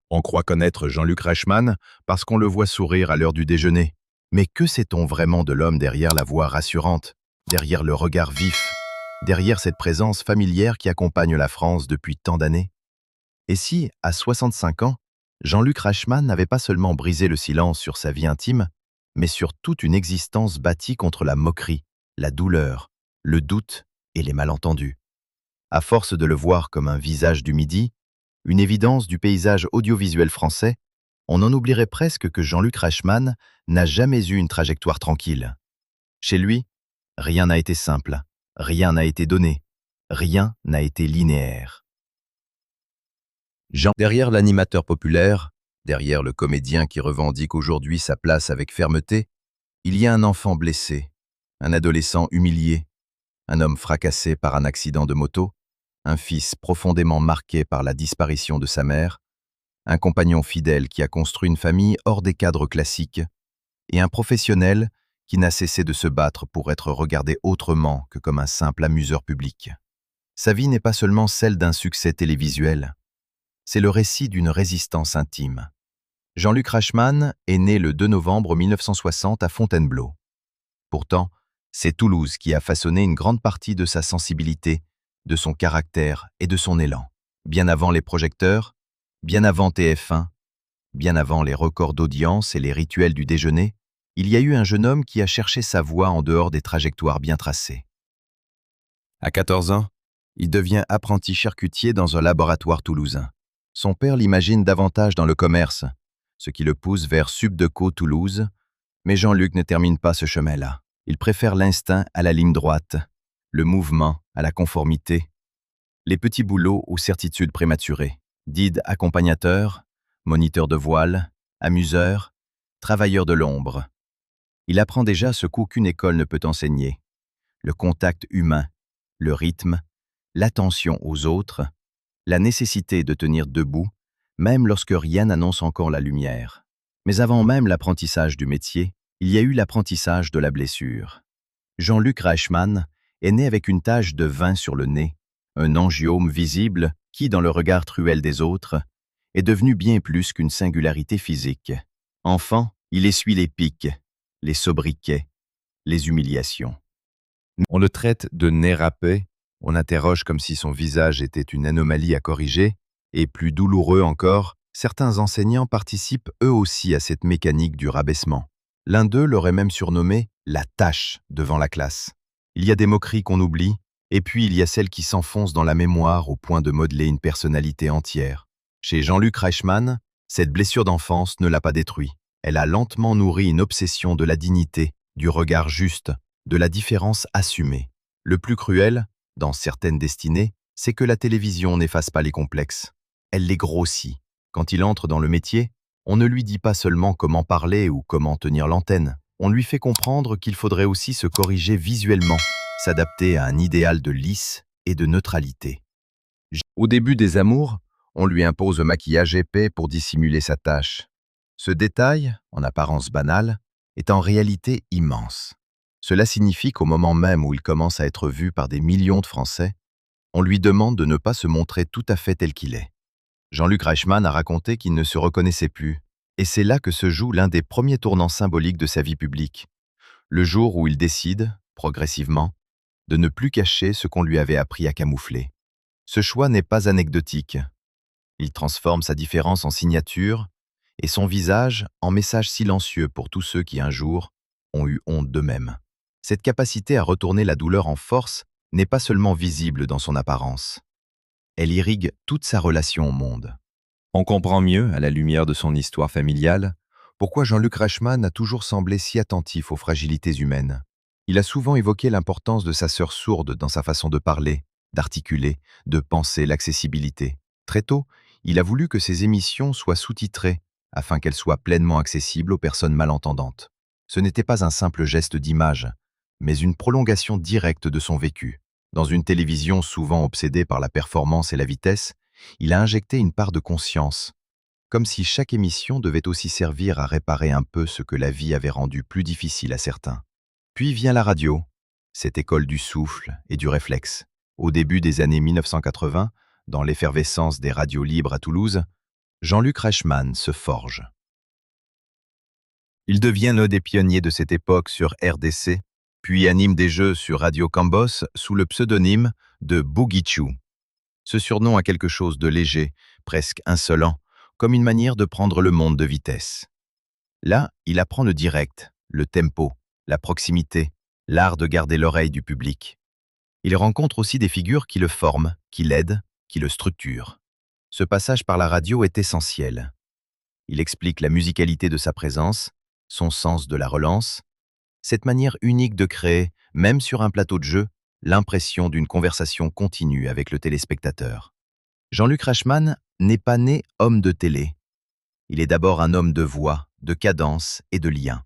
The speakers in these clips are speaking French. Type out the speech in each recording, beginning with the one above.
On croit connaître Jean-Luc Reichmann parce qu'on le voit sourire à l'heure du déjeuner. Mais que sait-on vraiment de l'homme derrière la voix rassurante, derrière le regard vif, derrière cette présence familière qui accompagne la France depuis tant d'années? Et si, à 65 ans, Jean-Luc Reichmann n'avait pas seulement brisé le silence sur sa vie intime, mais sur toute une existence bâtie contre la moquerie, la douleur, le doute et les malentendus? À force de le voir comme un visage du Midi, une évidence du paysage audiovisuel français, on en oublierait presque que Jean-Luc Reichmann n'a jamais eu une trajectoire tranquille. Chez lui, rien n'a été simple, rien n'a été donné, rien n'a été linéaire. Derrière l'animateur populaire, derrière le comédien qui revendique aujourd'hui sa place avec fermeté, il y a un enfant blessé, un adolescent humilié, un homme fracassé par un accident de moto, un fils profondément marqué par la disparition de sa mère, un compagnon fidèle qui a construit une famille hors des cadres classiques, et un professionnel qui n'a cessé de se battre pour être regardé autrement que comme un simple amuseur public. Sa vie n'est pas seulement celle d'un succès télévisuel, c'est le récit d'une résistance intime. Jean-Luc Reichmann est né le 2 novembre 1960 à Fontainebleau. Pourtant, c'est Toulouse qui a façonné une grande partie de sa sensibilité, de son caractère et de son élan. Bien avant les projecteurs, bien avant TF1, bien avant les records d'audience et les rituels du déjeuner, il y a eu un jeune homme qui a cherché sa voie en dehors des trajectoires bien tracées. À 14 ans, il devient apprenti charcutier dans un laboratoire toulousain. Son père l'imagine davantage dans le commerce, ce qui le pousse vers Subdeco Toulouse, mais Jean-Luc ne termine pas ce chemin-là. Il préfère l'instinct à la ligne droite, le mouvement à la conformité, les petits boulots aux certitudes prématurées. Guide accompagnateur, moniteur de voile, amuseur, travailleur de l'ombre. Il apprend déjà ce qu'aucune école ne peut enseigner. Le contact humain, le rythme, l'attention aux autres, la nécessité de tenir debout, même lorsque rien n'annonce encore la lumière. Mais avant même l'apprentissage du métier, il y a eu l'apprentissage de la blessure. Jean-Luc Reichmann est né avec une tache de vin sur le nez, un angiome visible qui, dans le regard cruel des autres, est devenu bien plus qu'une singularité physique. Enfant, il essuie les piques, les sobriquets, les humiliations. On le traite de nez râpé, on interroge comme si son visage était une anomalie à corriger, et plus douloureux encore, certains enseignants participent eux aussi à cette mécanique du rabaissement. L'un d'eux l'aurait même surnommé « la tâche » devant la classe. Il y a des moqueries qu'on oublie, et puis il y a celles qui s'enfoncent dans la mémoire au point de modeler une personnalité entière. Chez Jean-Luc Reichmann, cette blessure d'enfance ne l'a pas détruit. Elle a lentement nourri une obsession de la dignité, du regard juste, de la différence assumée. Le plus cruel, dans certaines destinées, c'est que la télévision n'efface pas les complexes. Elle les grossit. Quand il entre dans le métier, on ne lui dit pas seulement comment parler ou comment tenir l'antenne. On lui fait comprendre qu'il faudrait aussi se corriger visuellement, s'adapter à un idéal de lisse et de neutralité. Au début des amours, on lui impose un maquillage épais pour dissimuler sa tache. Ce détail, en apparence banal, est en réalité immense. Cela signifie qu'au moment même où il commence à être vu par des millions de Français, on lui demande de ne pas se montrer tout à fait tel qu'il est. Jean-Luc Reichmann a raconté qu'il ne se reconnaissait plus, et c'est là que se joue l'un des premiers tournants symboliques de sa vie publique. Le jour où il décide, progressivement, de ne plus cacher ce qu'on lui avait appris à camoufler. Ce choix n'est pas anecdotique. Il transforme sa différence en signature et son visage en message silencieux pour tous ceux qui un jour ont eu honte d'eux-mêmes. Cette capacité à retourner la douleur en force n'est pas seulement visible dans son apparence. Elle irrigue toute sa relation au monde. On comprend mieux, à la lumière de son histoire familiale, pourquoi Jean-Luc Reichmann a toujours semblé si attentif aux fragilités humaines. Il a souvent évoqué l'importance de sa sœur sourde dans sa façon de parler, d'articuler, de penser l'accessibilité. Très tôt, il a voulu que ses émissions soient sous-titrées, afin qu'elles soient pleinement accessibles aux personnes malentendantes. Ce n'était pas un simple geste d'image, mais une prolongation directe de son vécu. Dans une télévision souvent obsédée par la performance et la vitesse, il a injecté une part de conscience, comme si chaque émission devait aussi servir à réparer un peu ce que la vie avait rendu plus difficile à certains. Puis vient la radio, cette école du souffle et du réflexe. Au début des années 1980, dans l'effervescence des radios libres à Toulouse, Jean-Luc Reichmann se forge. Il devient l'un des pionniers de cette époque sur RDC, puis anime des jeux sur Radio Cambos sous le pseudonyme de Boogie Choo. Ce surnom a quelque chose de léger, presque insolent, comme une manière de prendre le monde de vitesse. Là, il apprend le direct, le tempo, la proximité, l'art de garder l'oreille du public. Il rencontre aussi des figures qui le forment, qui l'aident, qui le structurent. Ce passage par la radio est essentiel. Il explique la musicalité de sa présence, son sens de la relance, cette manière unique de créer, même sur un plateau de jeu, l'impression d'une conversation continue avec le téléspectateur. Jean-Luc Reichmann n'est pas né homme de télé. Il est d'abord un homme de voix, de cadence et de lien.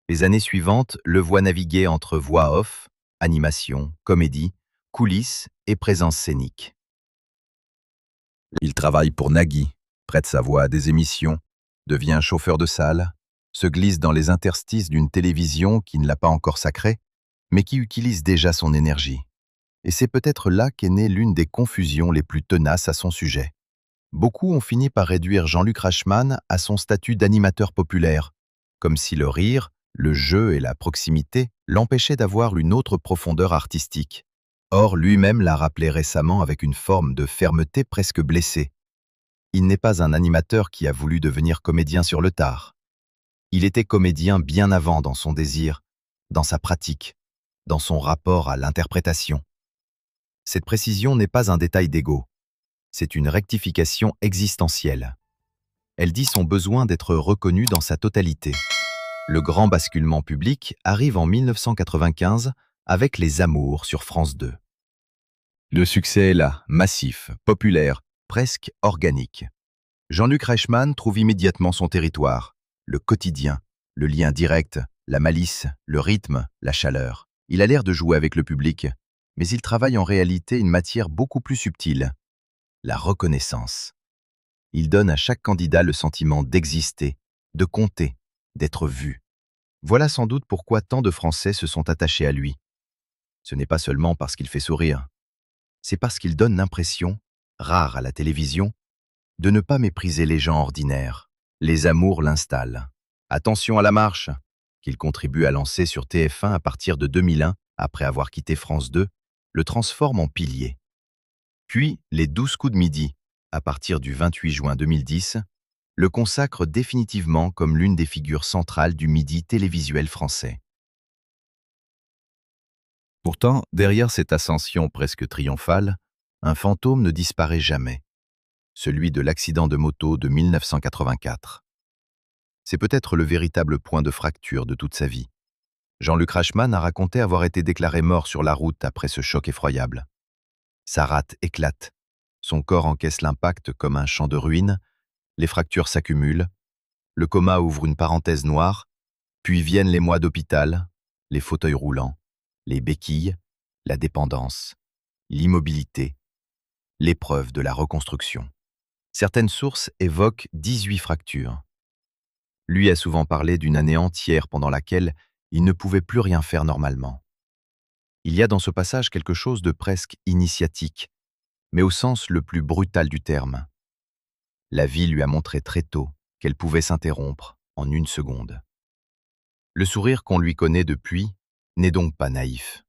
Les années suivantes le voient naviguer entre voix off, animation, comédie, coulisses et présence scénique. Il travaille pour Nagui, prête sa voix à des émissions, devient chauffeur de salle, se glisse dans les interstices d'une télévision qui ne l'a pas encore sacrée, mais qui utilise déjà son énergie. Et c'est peut-être là qu'est née l'une des confusions les plus tenaces à son sujet. Beaucoup ont fini par réduire Jean-Luc Reichmann à son statut d'animateur populaire, comme si le rire, le jeu et la proximité l'empêchaient d'avoir une autre profondeur artistique. Or, lui-même l'a rappelé récemment avec une forme de fermeté presque blessée. Il n'est pas un animateur qui a voulu devenir comédien sur le tard. Il était comédien bien avant dans son désir, dans sa pratique, dans son rapport à l'interprétation. Cette précision n'est pas un détail d'ego, c'est une rectification existentielle. Elle dit son besoin d'être reconnu dans sa totalité. Le grand basculement public arrive en 1995 avec Les Amours sur France 2. Le succès est là, massif, populaire, presque organique. Jean-Luc Reichmann trouve immédiatement son territoire, le quotidien, le lien direct, la malice, le rythme, la chaleur. Il a l'air de jouer avec le public, mais il travaille en réalité une matière beaucoup plus subtile, la reconnaissance. Il donne à chaque candidat le sentiment d'exister, de compter, d'être vu. Voilà sans doute pourquoi tant de Français se sont attachés à lui. Ce n'est pas seulement parce qu'il fait sourire, c'est parce qu'il donne l'impression, rare à la télévision, de ne pas mépriser les gens ordinaires. Les Amours l'installent. Attention à la marche, qu'il contribue à lancer sur TF1 à partir de 2001, après avoir quitté France 2, le transforme en pilier. Puis, les 12 coups de midi, à partir du 28 juin 2010, le consacre définitivement comme l'une des figures centrales du midi télévisuel français. Pourtant, derrière cette ascension presque triomphale, un fantôme ne disparaît jamais, celui de l'accident de moto de 1984. C'est peut-être le véritable point de fracture de toute sa vie. Jean-Luc Reichmann a raconté avoir été déclaré mort sur la route après ce choc effroyable. Sa rate éclate, son corps encaisse l'impact comme un champ de ruines, les fractures s'accumulent, le coma ouvre une parenthèse noire, puis viennent les mois d'hôpital, les fauteuils roulants, les béquilles, la dépendance, l'immobilité, l'épreuve de la reconstruction. Certaines sources évoquent 18 fractures. Lui a souvent parlé d'une année entière pendant laquelle il ne pouvait plus rien faire normalement. Il y a dans ce passage quelque chose de presque initiatique, mais au sens le plus brutal du terme. La vie lui a montré très tôt qu'elle pouvait s'interrompre en une seconde. Le sourire qu'on lui connaît depuis n'est donc pas naïf.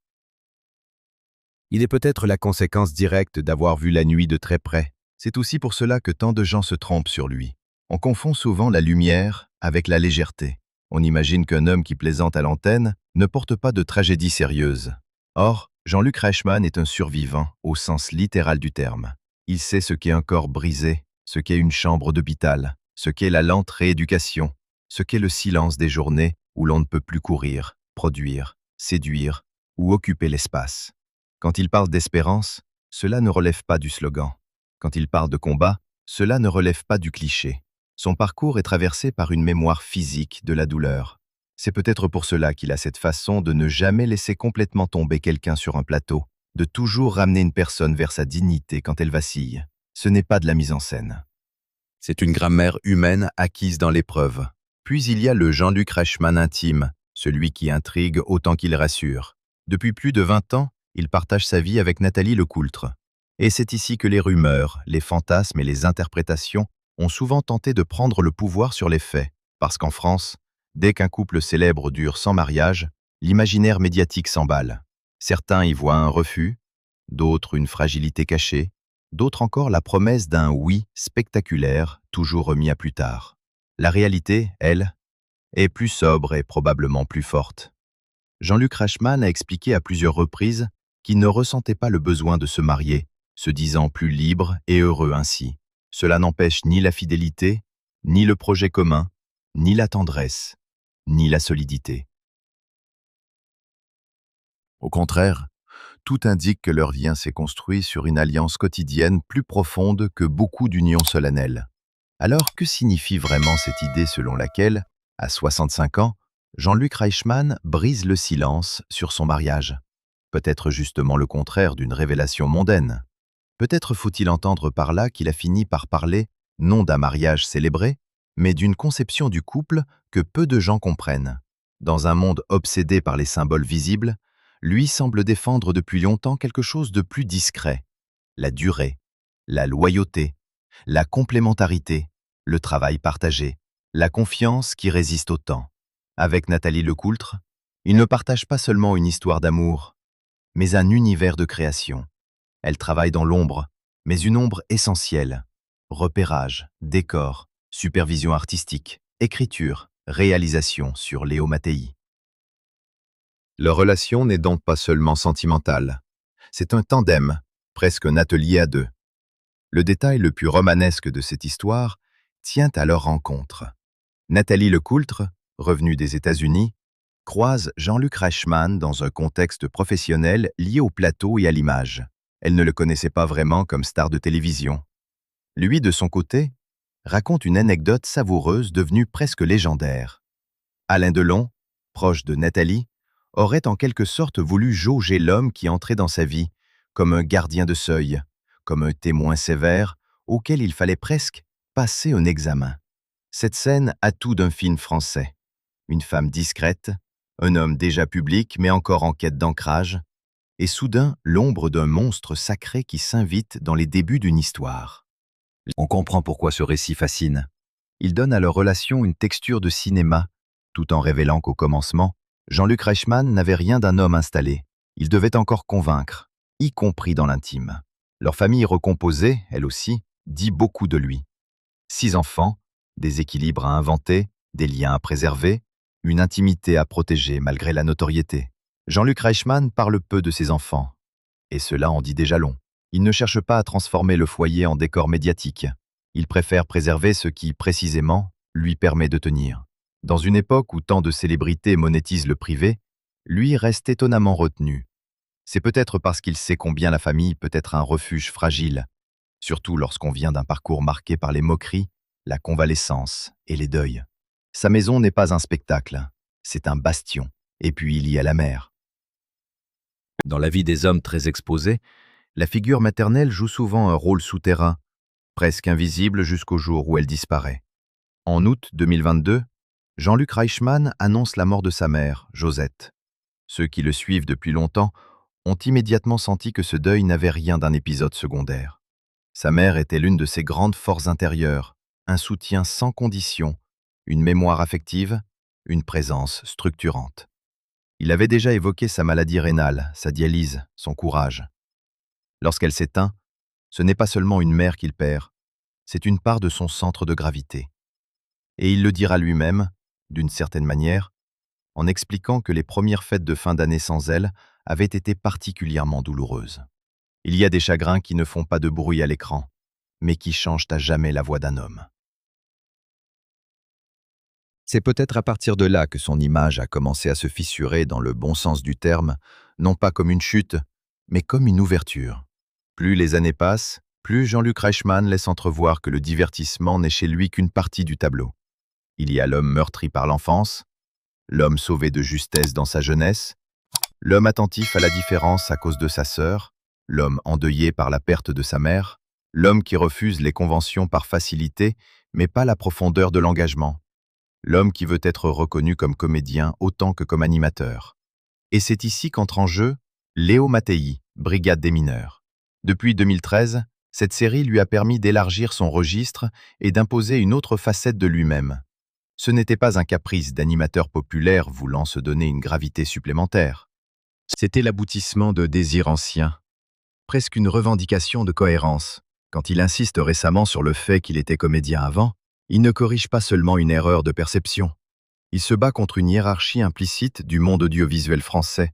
Il est peut-être la conséquence directe d'avoir vu la nuit de très près. C'est aussi pour cela que tant de gens se trompent sur lui. On confond souvent la lumière avec la légèreté. On imagine qu'un homme qui plaisante à l'antenne ne porte pas de tragédie sérieuse. Or, Jean-Luc Reichmann est un survivant au sens littéral du terme. Il sait ce qu'est un corps brisé, ce qu'est une chambre d'hôpital, ce qu'est la lente rééducation, ce qu'est le silence des journées où l'on ne peut plus courir, produire, séduire ou occuper l'espace. Quand il parle d'espérance, cela ne relève pas du slogan. Quand il parle de combat, cela ne relève pas du cliché. Son parcours est traversé par une mémoire physique de la douleur. C'est peut-être pour cela qu'il a cette façon de ne jamais laisser complètement tomber quelqu'un sur un plateau, de toujours ramener une personne vers sa dignité quand elle vacille. Ce n'est pas de la mise en scène. C'est une grammaire humaine acquise dans l'épreuve. Puis il y a le Jean-Luc Reichmann intime, celui qui intrigue autant qu'il rassure. Depuis plus de 20 ans, il partage sa vie avec Nathalie Lecoultre. Et c'est ici que les rumeurs, les fantasmes et les interprétations ont souvent tenté de prendre le pouvoir sur les faits, parce qu'en France, dès qu'un couple célèbre dure sans mariage, l'imaginaire médiatique s'emballe. Certains y voient un refus, d'autres une fragilité cachée, d'autres encore la promesse d'un oui spectaculaire, toujours remis à plus tard. La réalité, elle, est plus sobre et probablement plus forte. Jean-Luc Reichmann a expliqué à plusieurs reprises qu'il ne ressentait pas le besoin de se marier, se disant plus libre et heureux ainsi. Cela n'empêche ni la fidélité, ni le projet commun, ni la tendresse, ni la solidité. Au contraire, tout indique que leur lien s'est construit sur une alliance quotidienne plus profonde que beaucoup d'unions solennelles. Alors, que signifie vraiment cette idée selon laquelle, à 65 ans, Jean-Luc Reichmann brise le silence sur son mariage? Peut-être justement le contraire d'une révélation mondaine. Peut-être faut-il entendre par là qu'il a fini par parler non d'un mariage célébré, mais d'une conception du couple que peu de gens comprennent. Dans un monde obsédé par les symboles visibles, lui semble défendre depuis longtemps quelque chose de plus discret. La durée, la loyauté, la complémentarité, le travail partagé, la confiance qui résiste au temps. Avec Nathalie Lecoultre, il ne partage pas seulement une histoire d'amour, mais un univers de création. Elle travaille dans l'ombre, mais une ombre essentielle. Repérage, décor, supervision artistique, écriture, réalisation sur Léo Mattei. Leur relation n'est donc pas seulement sentimentale. C'est un tandem, presque un atelier à deux. Le détail le plus romanesque de cette histoire tient à leur rencontre. Nathalie Lecoultre, revenue des États-Unis, croise Jean-Luc Reichmann dans un contexte professionnel lié au plateau et à l'image. Elle ne le connaissait pas vraiment comme star de télévision. Lui, de son côté, raconte une anecdote savoureuse devenue presque légendaire. Alain Delon, proche de Nathalie, aurait en quelque sorte voulu jauger l'homme qui entrait dans sa vie, comme un gardien de seuil, comme un témoin sévère auquel il fallait presque passer un examen. Cette scène a tout d'un film français. Une femme discrète, un homme déjà public mais encore en quête d'ancrage, et soudain l'ombre d'un monstre sacré qui s'invite dans les débuts d'une histoire. On comprend pourquoi ce récit fascine. Il donne à leur relation une texture de cinéma, tout en révélant qu'au commencement, Jean-Luc Reichmann n'avait rien d'un homme installé. Il devait encore convaincre, y compris dans l'intime. Leur famille recomposée, elle aussi, dit beaucoup de lui. 6 enfants, des équilibres à inventer, des liens à préserver, une intimité à protéger malgré la notoriété. Jean-Luc Reichmann parle peu de ses enfants, et cela en dit déjà long. Il ne cherche pas à transformer le foyer en décor médiatique. Il préfère préserver ce qui, précisément, lui permet de tenir. Dans une époque où tant de célébrités monétisent le privé, lui reste étonnamment retenu. C'est peut-être parce qu'il sait combien la famille peut être un refuge fragile, surtout lorsqu'on vient d'un parcours marqué par les moqueries, la convalescence et les deuils. Sa maison n'est pas un spectacle, c'est un bastion, et puis il y a la mère. Dans la vie des hommes très exposés, la figure maternelle joue souvent un rôle souterrain, presque invisible jusqu'au jour où elle disparaît. En août 2022, Jean-Luc Reichmann annonce la mort de sa mère, Josette. Ceux qui le suivent depuis longtemps ont immédiatement senti que ce deuil n'avait rien d'un épisode secondaire. Sa mère était l'une de ses grandes forces intérieures, un soutien sans condition, une mémoire affective, une présence structurante. Il avait déjà évoqué sa maladie rénale, sa dialyse, son courage. Lorsqu'elle s'éteint, ce n'est pas seulement une mère qu'il perd, c'est une part de son centre de gravité. Et il le dira lui-même, d'une certaine manière, en expliquant que les premières fêtes de fin d'année sans elle avaient été particulièrement douloureuses. Il y a des chagrins qui ne font pas de bruit à l'écran, mais qui changent à jamais la voix d'un homme. C'est peut-être à partir de là que son image a commencé à se fissurer dans le bon sens du terme, non pas comme une chute, mais comme une ouverture. Plus les années passent, plus Jean-Luc Reichmann laisse entrevoir que le divertissement n'est chez lui qu'une partie du tableau. Il y a l'homme meurtri par l'enfance, l'homme sauvé de justesse dans sa jeunesse, l'homme attentif à la différence à cause de sa sœur, l'homme endeuillé par la perte de sa mère, l'homme qui refuse les conventions par facilité, mais pas la profondeur de l'engagement, l'homme qui veut être reconnu comme comédien autant que comme animateur. Et c'est ici qu'entre en jeu Léo Mattei, Brigade des mineurs. Depuis 2013, Cette série lui a permis d'élargir son registre et d'imposer une autre facette de lui-même. Ce n'était pas un caprice d'animateur populaire voulant se donner une gravité supplémentaire. C'était l'aboutissement de désirs anciens, presque une revendication de cohérence. Quand il insiste récemment sur le fait qu'il était comédien avant, il ne corrige pas seulement une erreur de perception. Il se bat contre une hiérarchie implicite du monde audiovisuel français.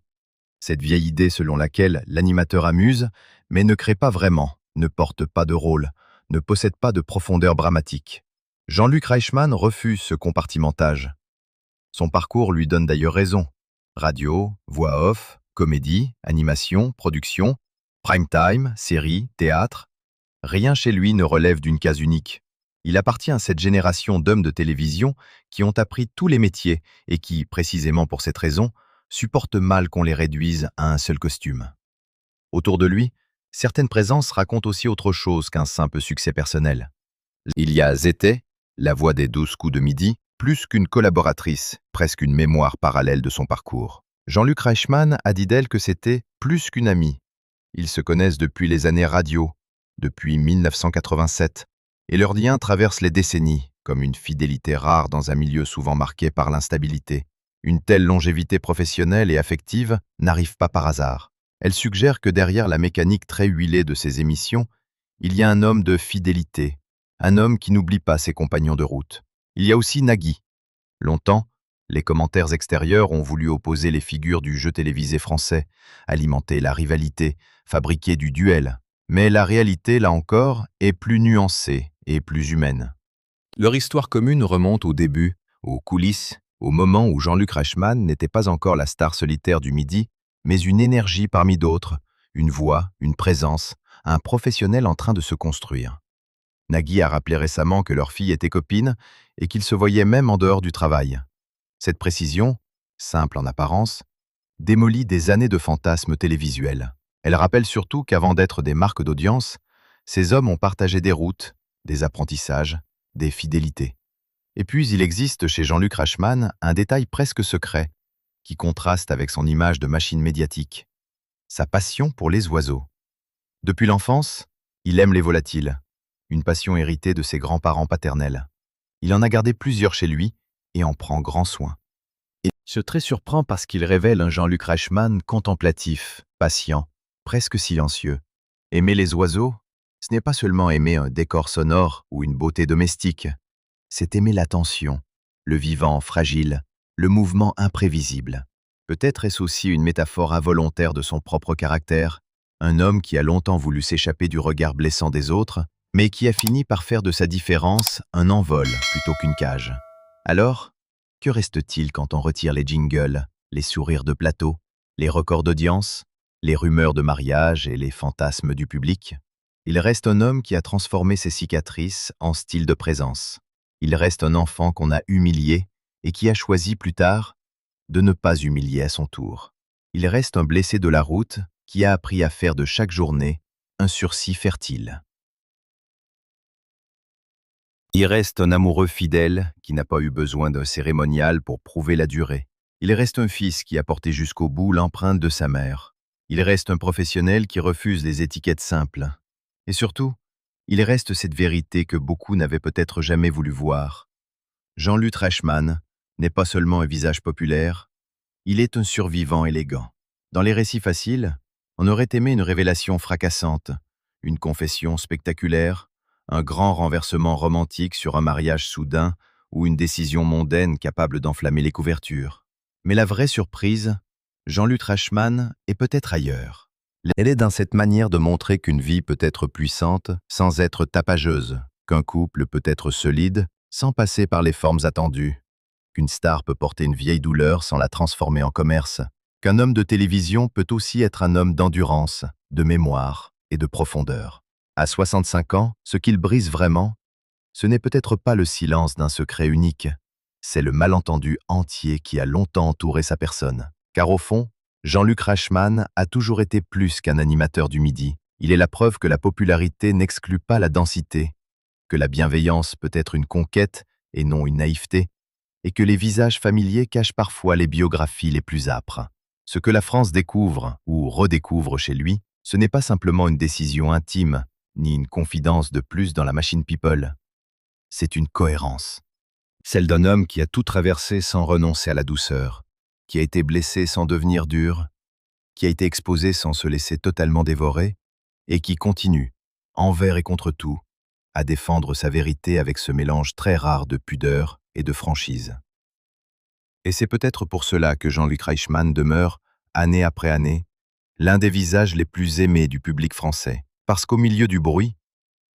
Cette vieille idée selon laquelle l'animateur amuse, mais ne crée pas vraiment, ne porte pas de rôle, ne possède pas de profondeur dramatique. Jean-Luc Reichmann refuse ce compartimentage. Son parcours lui donne d'ailleurs raison. Radio, voix off, comédie, animation, production, prime time, série, théâtre. Rien chez lui ne relève d'une case unique. Il appartient à cette génération d'hommes de télévision qui ont appris tous les métiers et qui, précisément pour cette raison, supportent mal qu'on les réduise à un seul costume. Autour de lui, certaines présences racontent aussi autre chose qu'un simple succès personnel. Il y a Zété, la voix des 12 coups de midi, plus qu'une collaboratrice, presque une mémoire parallèle de son parcours. Jean-Luc Reichmann a dit d'elle que c'était plus qu'une amie. Ils se connaissent depuis les années radio, depuis 1987, et leur lien traverse les décennies, comme une fidélité rare dans un milieu souvent marqué par l'instabilité. Une telle longévité professionnelle et affective n'arrive pas par hasard. Elle suggère que derrière la mécanique très huilée de ces émissions, il y a un homme de fidélité, un homme qui n'oublie pas ses compagnons de route. Il y a aussi Nagui. Longtemps, les commentaires extérieurs ont voulu opposer les figures du jeu télévisé français, alimenter la rivalité, fabriquer du duel. Mais la réalité, là encore, est plus nuancée et plus humaine. Leur histoire commune remonte au début, aux coulisses, au moment où Jean-Luc Reichmann n'était pas encore la star solitaire du Midi, mais une énergie parmi d'autres, une voix, une présence, un professionnel en train de se construire. Nagui a rappelé récemment que leur fille était copine et qu'ils se voyaient même en dehors du travail. Cette précision, simple en apparence, démolit des années de fantasmes télévisuels. Elle rappelle surtout qu'avant d'être des marques d'audience, ces hommes ont partagé des routes, des apprentissages, des fidélités. Et puis il existe chez Jean-Luc Reichmann un détail presque secret qui contraste avec son image de machine médiatique, sa passion pour les oiseaux. Depuis l'enfance, il aime les volatiles, une passion héritée de ses grands-parents paternels. Il en a gardé plusieurs chez lui et en prend grand soin. Et ce trait surprend parce qu'il révèle un Jean-Luc Reichmann contemplatif, patient, presque silencieux. Aimer les oiseaux, ce n'est pas seulement aimer un décor sonore ou une beauté domestique, c'est aimer l'attention, le vivant fragile, le mouvement imprévisible. Peut-être est-ce aussi une métaphore involontaire de son propre caractère, un homme qui a longtemps voulu s'échapper du regard blessant des autres, mais qui a fini par faire de sa différence un envol plutôt qu'une cage. Alors, que reste-t-il quand on retire les jingles, les sourires de plateau, les records d'audience, les rumeurs de mariage et les fantasmes du public? Il reste un homme qui a transformé ses cicatrices en style de présence. Il reste un enfant qu'on a humilié et qui a choisi plus tard de ne pas humilier à son tour. Il reste un blessé de la route qui a appris à faire de chaque journée un sursis fertile. Il reste un amoureux fidèle qui n'a pas eu besoin d'un cérémonial pour prouver la durée. Il reste un fils qui a porté jusqu'au bout l'empreinte de sa mère. Il reste un professionnel qui refuse les étiquettes simples. Et surtout, il reste cette vérité que beaucoup n'avaient peut-être jamais voulu voir. Jean-Luc Reichmann n'est pas seulement un visage populaire, il est un survivant élégant. Dans les récits faciles, on aurait aimé une révélation fracassante, une confession spectaculaire, un grand renversement romantique sur un mariage soudain ou une décision mondaine capable d'enflammer les couvertures. Mais la vraie surprise, Jean-Luc Reichmann est peut-être ailleurs. Elle est dans cette manière de montrer qu'une vie peut être puissante sans être tapageuse, qu'un couple peut être solide sans passer par les formes attendues, qu'une star peut porter une vieille douleur sans la transformer en commerce, qu'un homme de télévision peut aussi être un homme d'endurance, de mémoire et de profondeur. À 65 ans, ce qu'il brise vraiment, ce n'est peut-être pas le silence d'un secret unique, c'est le malentendu entier qui a longtemps entouré sa personne. Car au fond, Jean-Luc Reichmann a toujours été plus qu'un animateur du Midi. Il est la preuve que la popularité n'exclut pas la densité, que la bienveillance peut être une conquête et non une naïveté, et que les visages familiers cachent parfois les biographies les plus âpres. Ce que la France découvre ou redécouvre chez lui, ce n'est pas simplement une décision intime, ni une confidence de plus dans la machine people. C'est une cohérence. Celle d'un homme qui a tout traversé sans renoncer à la douceur, qui a été blessé sans devenir dur, qui a été exposé sans se laisser totalement dévorer, et qui continue, envers et contre tout, à défendre sa vérité avec ce mélange très rare de pudeur et de franchise. Et c'est peut-être pour cela que Jean-Luc Reichmann demeure, année après année, l'un des visages les plus aimés du public français, parce qu'au milieu du bruit,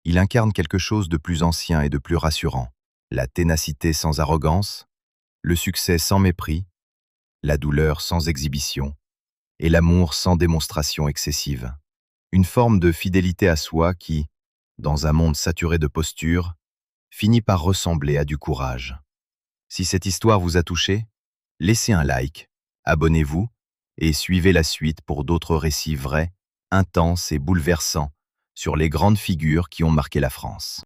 il incarne quelque chose de plus ancien et de plus rassurant, la ténacité sans arrogance, le succès sans mépris, la douleur sans exhibition, et l'amour sans démonstration excessive. Une forme de fidélité à soi qui, dans un monde saturé de postures, finit par ressembler à du courage. Si cette histoire vous a touché, laissez un like, abonnez-vous et suivez la suite pour d'autres récits vrais, intenses et bouleversants sur les grandes figures qui ont marqué la France.